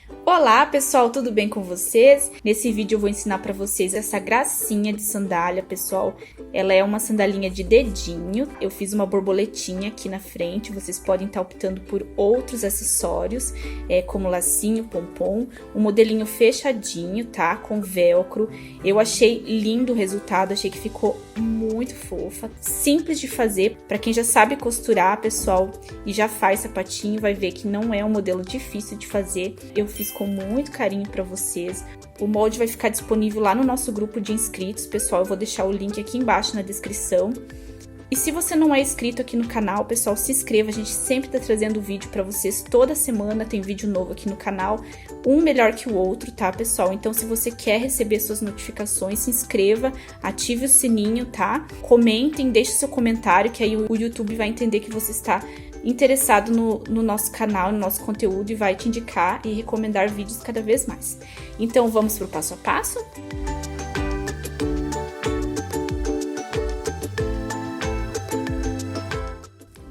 Olá pessoal, tudo bem com vocês? Nesse vídeo eu vou ensinar para vocês essa gracinha de sandália, pessoal. Ela é uma sandalinha de dedinho, eu fiz uma borboletinha aqui na frente, vocês podem estar optando por outros acessórios, como lacinho, pompom, um modelinho fechadinho, tá? Com velcro. Eu achei lindo o resultado, achei que ficou muito fofa, simples de fazer. Para quem já sabe costurar, pessoal, e já faz sapatinho, vai ver que não é um modelo difícil de fazer. Eu fiz com muito carinho para vocês. O molde vai ficar disponível lá no nosso grupo de inscritos, pessoal. Eu vou deixar o link aqui embaixo na descrição. E se você não é inscrito aqui no canal, pessoal, se inscreva. A gente sempre tá trazendo vídeo para vocês toda semana. Tem vídeo novo aqui no canal, um melhor que o outro, tá, pessoal? Então, se você quer receber suas notificações, se inscreva, ative o sininho, tá? Comentem, deixe seu comentário, que aí o YouTube vai entender que você está interessado no nosso canal, no nosso conteúdo, e vai te indicar e recomendar vídeos cada vez mais. Então, vamos pro passo a passo?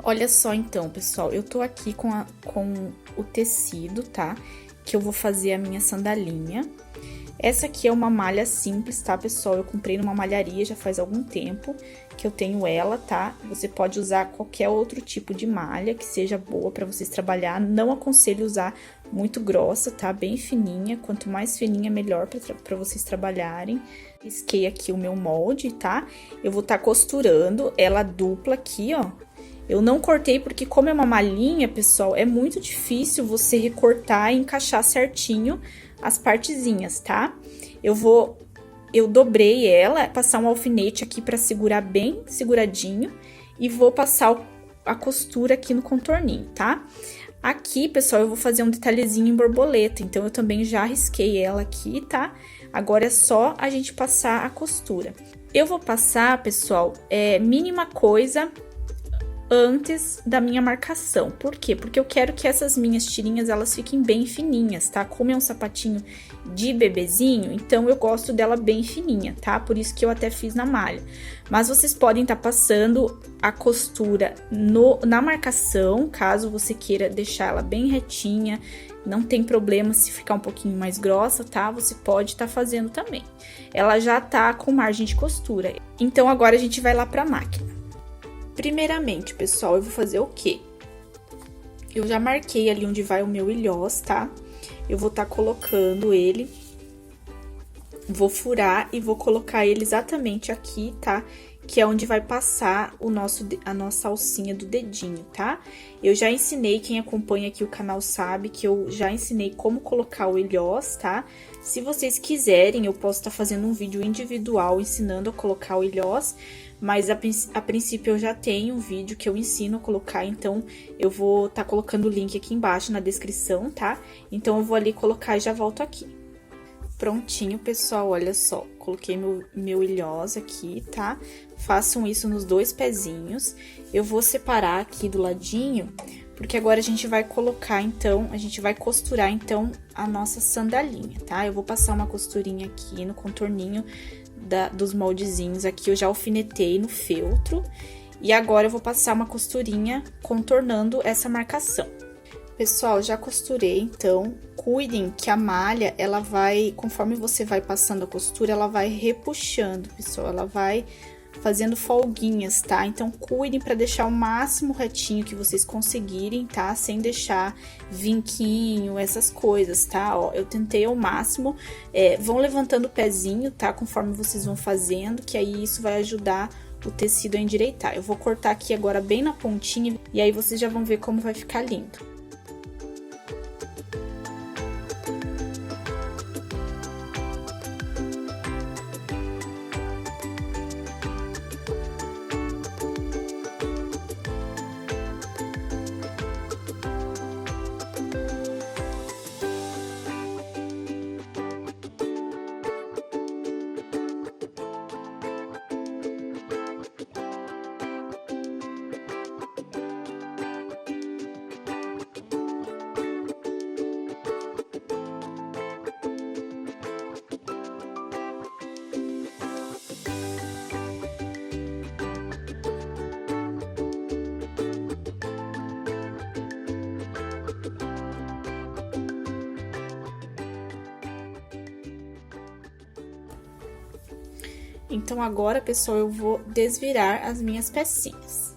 Olha só então, pessoal, eu tô aqui com o tecido, tá? Que eu vou fazer a minha sandalinha. Essa aqui é uma malha simples, tá, pessoal? Eu comprei numa malharia já faz algum tempo que eu tenho ela, tá? Você pode usar qualquer outro tipo de malha que seja boa pra vocês trabalhar. Não aconselho usar muito grossa, tá? Bem fininha. Quanto mais fininha, melhor pra vocês trabalharem. Risquei aqui o meu molde, tá? Eu vou tá costurando ela dupla aqui, ó. Eu não cortei porque, como é uma malhinha, pessoal, é muito difícil você recortar e encaixar certinho as partezinhas, tá? Eu dobrei ela, passar um alfinete aqui pra segurar bem seguradinho e vou passar a costura aqui no contorninho, tá? Aqui, pessoal, eu vou fazer um detalhezinho em borboleta, então eu também já risquei ela aqui, tá? Agora é só a gente passar a costura. Eu vou passar, pessoal, mínima coisa antes da minha marcação. Por quê? Porque eu quero que essas minhas tirinhas, elas fiquem bem fininhas, tá? Como é um sapatinho de bebezinho, então eu gosto dela bem fininha, tá? Por isso que eu até fiz na malha. Mas vocês podem estar passando a costura na marcação, caso você queira deixar ela bem retinha. Não tem problema se ficar um pouquinho mais grossa, tá? Você pode estar fazendo também. Ela já tá com margem de costura. Então, agora a gente vai lá pra máquina. Primeiramente, pessoal, eu vou fazer o quê? Eu já marquei ali onde vai o meu ilhós, tá? Eu vou tá colocando ele, vou furar e vou colocar ele exatamente aqui, tá? Que é onde vai passar a nossa alcinha do dedinho, tá? Eu já ensinei, quem acompanha aqui o canal sabe que eu já ensinei como colocar o ilhós, tá? Se vocês quiserem, eu posso estar fazendo um vídeo individual ensinando a colocar o ilhós, mas a princípio eu já tenho um vídeo que eu ensino a colocar, então eu vou estar colocando o link aqui embaixo na descrição, tá? Então eu vou ali colocar e já volto aqui. Prontinho, pessoal, olha só, coloquei meu ilhós aqui, tá? Façam isso nos dois pezinhos. Eu vou separar aqui do ladinho, porque agora a gente vai colocar, então, a gente vai costurar, então, a nossa sandalinha, tá? Eu vou passar uma costurinha aqui no contorninho dos moldezinhos aqui, eu já alfinetei no feltro. E agora eu vou passar uma costurinha contornando essa marcação. Pessoal, já costurei, então, cuidem que a malha, ela vai, conforme você vai passando a costura, ela vai repuxando, pessoal, ela vai fazendo folguinhas, tá? Então, cuidem para deixar o máximo retinho que vocês conseguirem, tá? Sem deixar vinquinho, essas coisas, tá? Ó, eu tentei ao máximo, vão levantando o pezinho, tá? Conforme vocês vão fazendo, que aí isso vai ajudar o tecido a endireitar. Eu vou cortar aqui agora bem na pontinha, e aí vocês já vão ver como vai ficar lindo. Então, agora, pessoal, eu vou desvirar as minhas pecinhas.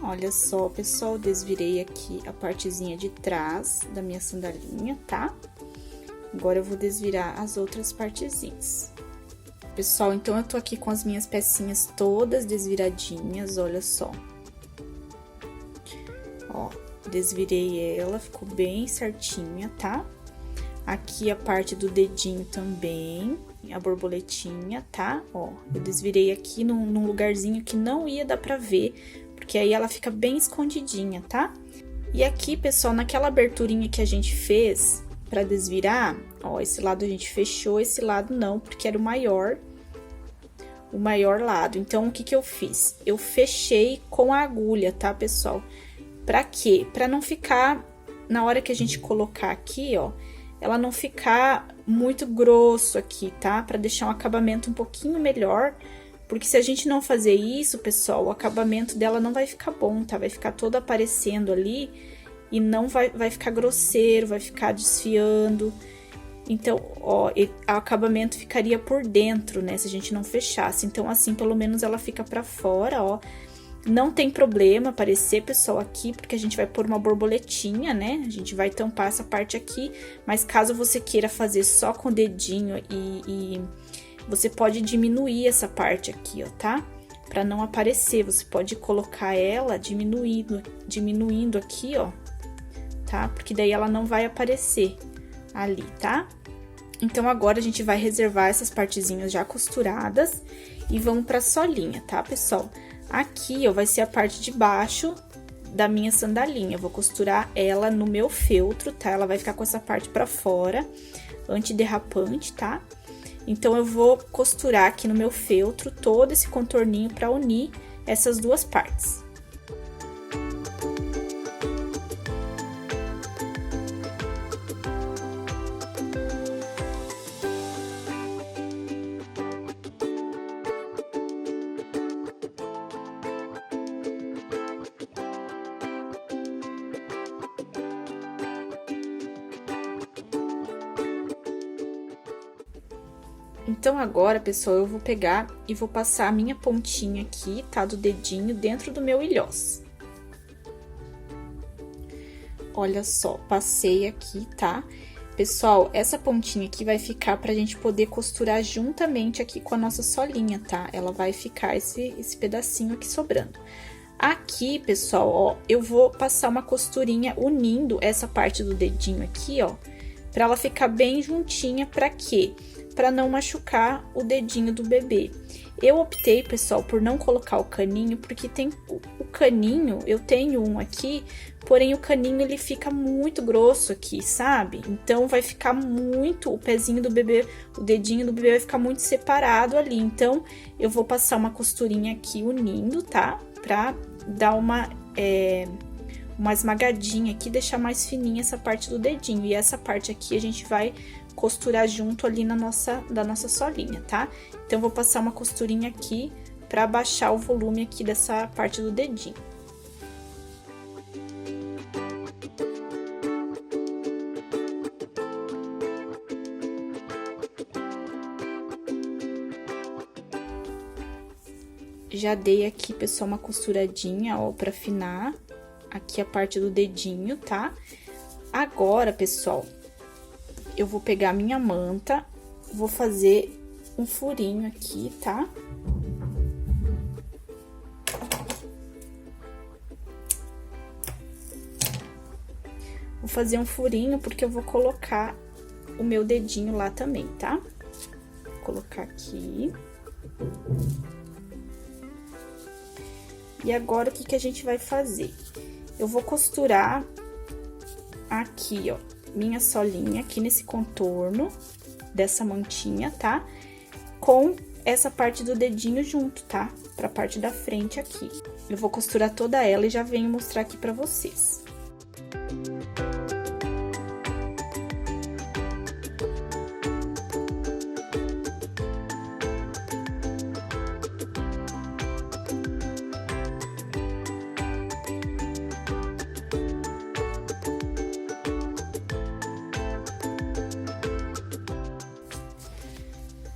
Olha só, pessoal, desvirei aqui a partezinha de trás da minha sandalinha, tá? Agora, eu vou desvirar as outras partezinhas. Pessoal, então, eu tô aqui com as minhas pecinhas todas desviradinhas, olha só. Ó, desvirei ela, ficou bem certinha, tá? Aqui a parte do dedinho também, a borboletinha, tá? Ó, eu desvirei aqui num lugarzinho que não ia dar pra ver, porque aí ela fica bem escondidinha, tá? E aqui, pessoal, naquela aberturinha que a gente fez pra desvirar, ó, esse lado a gente fechou, esse lado não, porque era o maior lado. Então, o que que eu fiz? Eu fechei com a agulha, tá, pessoal? Pra quê? Pra não ficar, na hora que a gente colocar aqui, ó, ela não ficar muito grosso aqui, tá? Pra deixar um acabamento um pouquinho melhor. Porque se a gente não fazer isso, pessoal, o acabamento dela não vai ficar bom, tá? Vai ficar todo aparecendo ali e não vai ficar grosseiro, vai ficar desfiando. Então, ó, o acabamento ficaria por dentro, né? Se a gente não fechasse. Então, assim, pelo menos ela fica pra fora, ó. Não tem problema aparecer, pessoal, aqui, porque a gente vai pôr uma borboletinha, né? A gente vai tampar essa parte aqui, mas caso você queira fazer só com o dedinho você pode diminuir essa parte aqui, ó, tá? Pra não aparecer, você pode colocar ela diminuindo aqui, ó, tá? Porque daí ela não vai aparecer ali, tá? Então, agora a gente vai reservar essas partezinhas já costuradas e vamos pra solinha, tá, pessoal? Aqui, ó, vai ser a parte de baixo da minha sandalinha. Eu vou costurar ela no meu feltro, tá? Ela vai ficar com essa parte pra fora, antiderrapante, tá? Então, eu vou costurar aqui no meu feltro todo esse contorninho pra unir essas duas partes. Então, agora, pessoal, eu vou pegar e vou passar a minha pontinha aqui, tá? Do dedinho dentro do meu ilhós. Olha só, passei aqui, tá? Pessoal, essa pontinha aqui vai ficar pra gente poder costurar juntamente aqui com a nossa solinha, tá? Ela vai ficar esse pedacinho aqui sobrando. Aqui, pessoal, ó, eu vou passar uma costurinha unindo essa parte do dedinho aqui, ó, pra ela ficar bem juntinha, pra quê? Pra não machucar o dedinho do bebê. Eu optei, pessoal, por não colocar o caninho, porque tem o caninho, eu tenho um aqui, porém o caninho ele fica muito grosso aqui, sabe? Então vai ficar muito, o pezinho do bebê, o dedinho do bebê vai ficar muito separado ali. Então eu vou passar uma costurinha aqui unindo, tá? Pra dar uma esmagadinha aqui, deixar mais fininha essa parte do dedinho. E essa parte aqui a gente vai costurar junto ali da nossa solinha, tá? Então, eu vou passar uma costurinha aqui pra baixar o volume aqui dessa parte do dedinho. Já dei aqui, pessoal, uma costuradinha, ó, pra afinar aqui a parte do dedinho, tá? Agora, pessoal, eu vou pegar a minha manta, vou fazer um furinho aqui, tá? Vou fazer um furinho porque eu vou colocar o meu dedinho lá também, tá? Vou colocar aqui. E agora, o que que a gente vai fazer? Eu vou costurar aqui, ó, minha solinha aqui nesse contorno dessa mantinha, tá? Com essa parte do dedinho junto, tá? Pra parte da frente aqui. Eu vou costurar toda ela e já venho mostrar aqui pra vocês.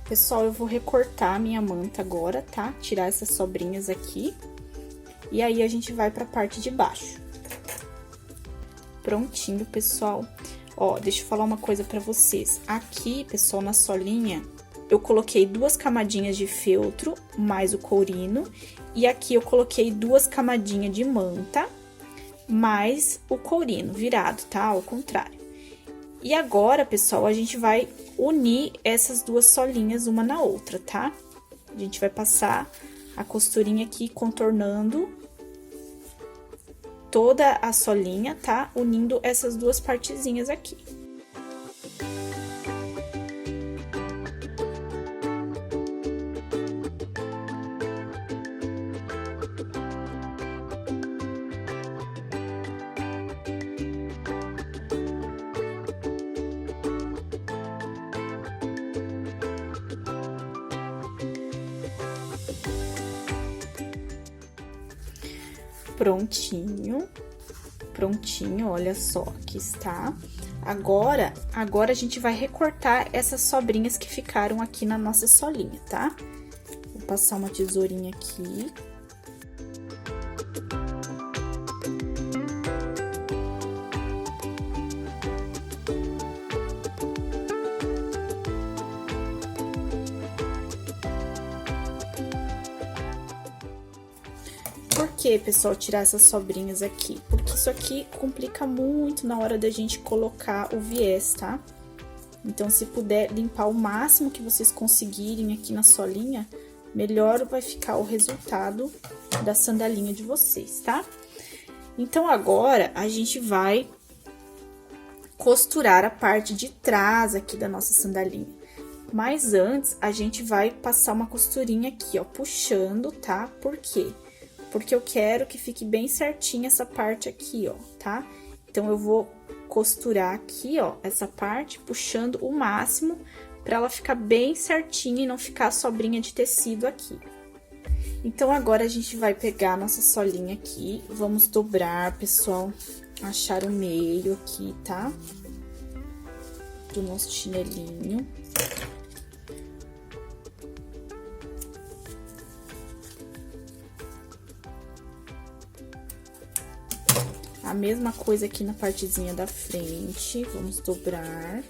Pessoal, eu vou recortar a minha manta agora, tá? Tirar essas sobrinhas aqui. E aí, a gente vai pra parte de baixo. Prontinho, pessoal. Ó, deixa eu falar uma coisa pra vocês. Aqui, pessoal, na solinha, eu coloquei 2 camadinhas de feltro, mais o courino. E aqui eu coloquei 2 camadinhas de manta, mais o courino virado, tá? Ao contrário. E agora, pessoal, a gente vai unir essas 2 solinhas uma na outra, tá? A gente vai passar a costurinha aqui contornando toda a solinha, tá? Unindo essas 2 partezinhas aqui. Prontinho, prontinho, olha só, aqui está. Agora a gente vai recortar essas sobrinhas que ficaram aqui na nossa solinha, tá? Vou passar uma tesourinha aqui. Por que, pessoal, tirar essas sobrinhas aqui? Porque isso aqui complica muito na hora da gente colocar o viés, tá? Então, se puder limpar o máximo que vocês conseguirem aqui na solinha, melhor vai ficar o resultado da sandalinha de vocês, tá? Então, agora, a gente vai costurar a parte de trás aqui da nossa sandalinha. Mas antes, a gente vai passar uma costurinha aqui, ó, puxando, tá? Por quê? Porque eu quero que fique bem certinha essa parte aqui, ó, tá? Então, eu vou costurar aqui, ó, essa parte, puxando o máximo pra ela ficar bem certinha e não ficar sobrinha de tecido aqui. Então, agora, a gente vai pegar a nossa solinha aqui, vamos dobrar, pessoal, achar o meio aqui, tá? Do nosso chinelinho. A mesma coisa aqui na partezinha da frente, vamos dobrar.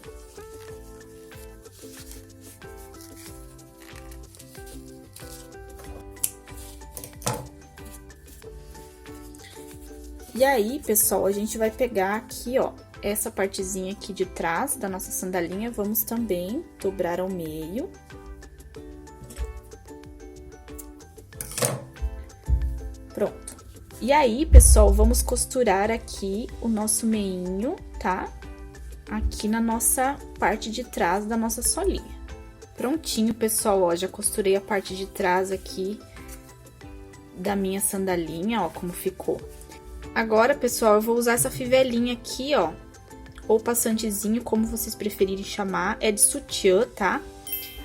E aí, pessoal, a gente vai pegar aqui, ó, essa partezinha aqui de trás da nossa sandalinha, vamos também dobrar ao meio. Pronto. E aí, pessoal, vamos costurar aqui o nosso meinho, tá? Aqui na nossa parte de trás da nossa solinha. Prontinho, pessoal, ó, já costurei a parte de trás aqui da minha sandalinha, ó, como ficou. Agora, pessoal, eu vou usar essa fivelinha aqui, ó, ou passantezinho, como vocês preferirem chamar, é de sutiã, tá?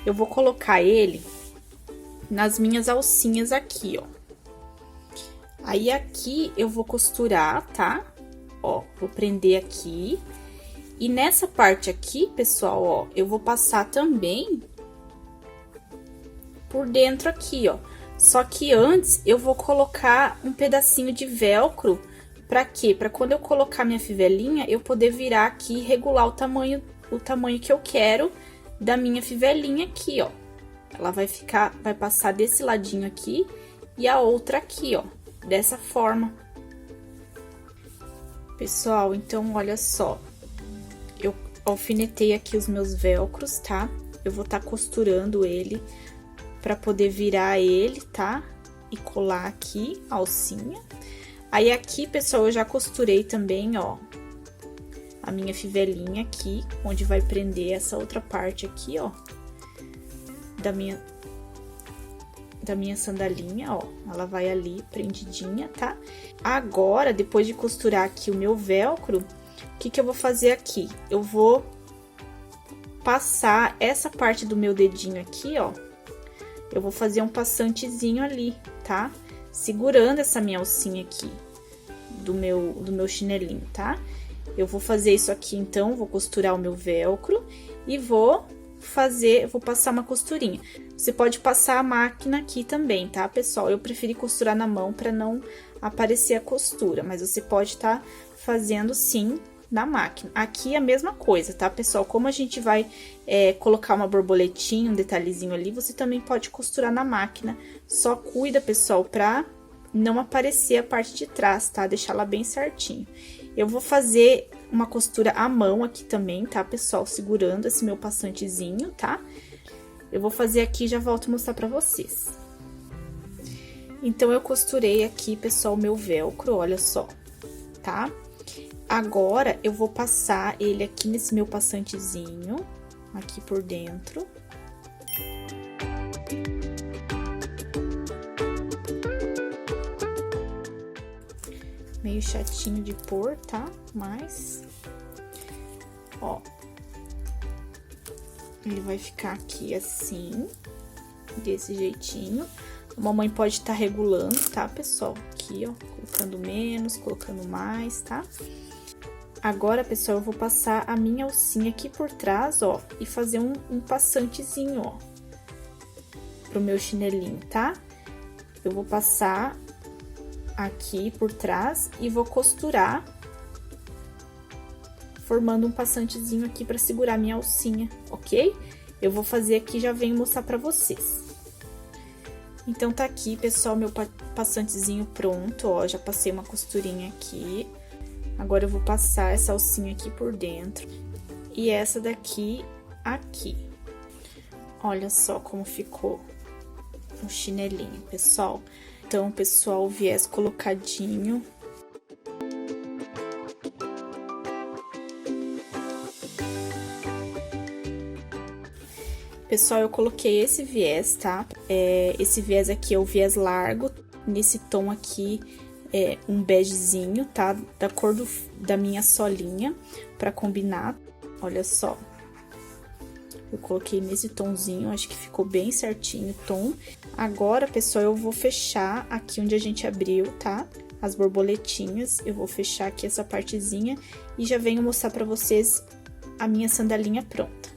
Eu vou colocar ele nas minhas alcinhas aqui, ó. Aí, aqui, eu vou costurar, tá? Ó, vou prender aqui. E nessa parte aqui, pessoal, ó, eu vou passar também por dentro aqui, ó. Só que antes, eu vou colocar um pedacinho de velcro. Pra quê? Pra quando eu colocar minha fivelinha, eu poder virar aqui e regular o tamanho que eu quero da minha fivelinha aqui, ó. Ela vai passar desse ladinho aqui e a outra aqui, ó. Dessa forma. Pessoal, então, olha só. Eu alfinetei aqui os meus velcros, tá? Eu vou tá costurando ele pra poder virar ele, tá? E colar aqui a alcinha. Aí, aqui, pessoal, eu já costurei também, ó, a minha fivelinha aqui, onde vai prender essa outra parte aqui, ó, da minha sandalinha, ó. Ela vai ali prendidinha, tá? Agora, depois de costurar aqui o meu velcro, o que que eu vou fazer aqui? Eu vou passar essa parte do meu dedinho aqui, ó. Eu vou fazer um passantezinho ali, tá? Segurando essa minha alcinha aqui do meu chinelinho, tá? Eu vou fazer isso aqui, então, vou costurar o meu velcro e vou vou passar uma costurinha. Você pode passar a máquina aqui também, tá, pessoal? Eu preferi costurar na mão para não aparecer a costura, mas você pode estar fazendo sim na máquina. Aqui é a mesma coisa, tá, pessoal? Como a gente vai colocar uma borboletinha, um detalhezinho ali, você também pode costurar na máquina. Só cuida, pessoal, pra não aparecer a parte de trás, tá? Deixar ela bem certinho. Eu vou fazer uma costura à mão aqui também, tá, pessoal? Segurando esse meu passantezinho, tá? Eu vou fazer aqui e já volto a mostrar pra vocês. Então, eu costurei aqui, pessoal, o meu velcro, olha só, tá? Agora, eu vou passar ele aqui nesse meu passantezinho, aqui por dentro. Meio chatinho de pôr, tá? Mas, ó, ele vai ficar aqui assim, desse jeitinho. A mamãe pode estar regulando, tá, pessoal? Aqui, ó, colocando menos, colocando mais, tá? Agora, pessoal, eu vou passar a minha alcinha aqui por trás, ó, e fazer um passantezinho, ó, pro meu chinelinho, tá? Eu vou passar aqui por trás e vou costurar, formando um passantezinho aqui pra segurar minha alcinha, ok? Eu vou fazer aqui e já venho mostrar pra vocês. Então, tá aqui, pessoal, meu passantezinho pronto, ó, já passei uma costurinha aqui. Agora, eu vou passar essa alcinha aqui por dentro e essa daqui aqui. Olha só como ficou o chinelinho, pessoal. Então, pessoal, o viés colocadinho. Pessoal, eu coloquei esse viés, tá? Esse viés aqui é o viés largo, nesse tom aqui, um begezinho, tá? Da cor da minha solinha, pra combinar. Olha só. Eu coloquei nesse tomzinho, acho que ficou bem certinho o tom. Agora, pessoal, eu vou fechar aqui onde a gente abriu, tá? As borboletinhas, eu vou fechar aqui essa partezinha e já venho mostrar pra vocês a minha sandalinha pronta.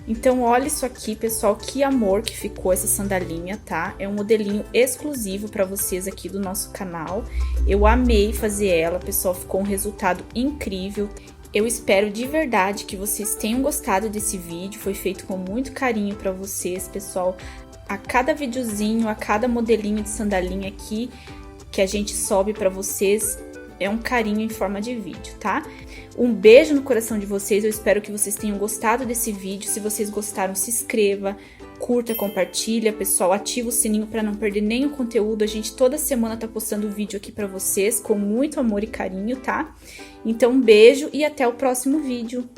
Então, olha isso aqui, pessoal, que amor que ficou essa sandalinha, tá? É um modelinho exclusivo pra vocês aqui do nosso canal. Eu amei fazer ela, pessoal, ficou um resultado incrível. Eu espero de verdade que vocês tenham gostado desse vídeo, foi feito com muito carinho pra vocês, pessoal. A cada videozinho, a cada modelinho de sandalinha aqui que a gente sobe pra vocês, é um carinho em forma de vídeo, tá? Um beijo no coração de vocês, eu espero que vocês tenham gostado desse vídeo. Se vocês gostaram, se inscreva, curta, compartilha, pessoal, ativa o sininho para não perder nenhum conteúdo. A gente toda semana tá postando vídeo aqui para vocês, com muito amor e carinho, tá? Então, um beijo e até o próximo vídeo.